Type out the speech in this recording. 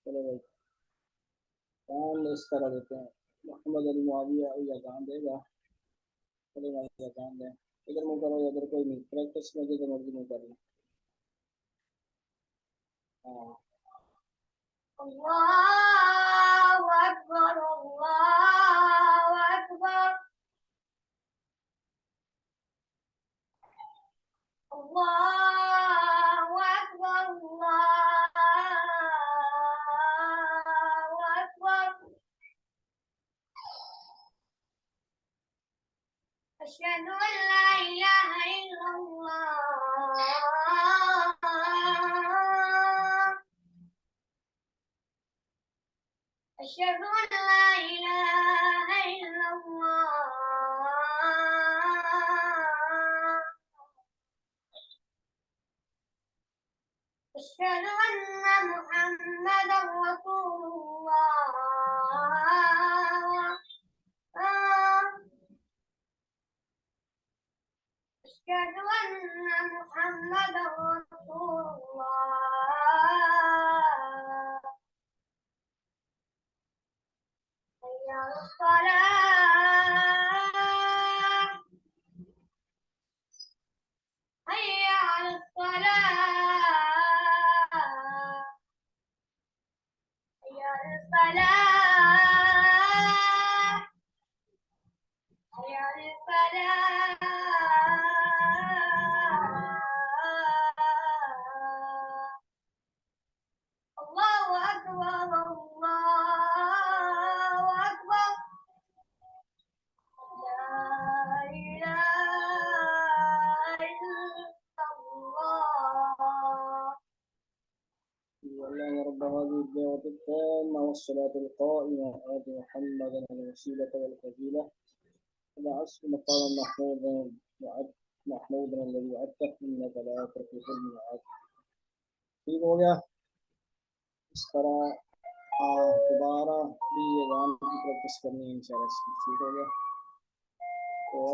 चलो भाई, कान इस तरह देते हैं। मोहम्मद अली मुआविया या कान देगा। चलो भाई, या कान दें। इधर मुँह करो, इधर कोई नहीं, प्रैक्टिस में जिधर मर्जी मुँह कर लो। हाँ। अल्लाहु अकबर, अल्लाहु अकबर, अल्लाहु अकबर, अल्लाहु अकबर। अशहदु अन ला इलाहा इल्लल्लाह, अशहदु अन ला इलाहा इल्लल्लाह, अशहदु अन्ना मुहम्मदर रसूलुल्लाह, अशहदु अन्ना मुहम्मदर रसूलुल्लाह। हैया अलस सलाह, हैया अलस सलाह, हैया अलस सलाह, हैया अलस सलाह। अल्लाहु अकबर, अल्लाहु अकबर, ला इलाहा इल्लल्लाह। اللهم رب هذه الدعوة التامة والصلاة القائمة آت محمدا الوسيلة والفضيلة وبعثه مقاما محمودا الذي وعدته إنك لا تخلف الميعاد। ठीक हो गया। इस तरह दोबारा भी ये गान की प्रैक्टिस करनी है इंशाल्लाह। ठीक हो गया। तो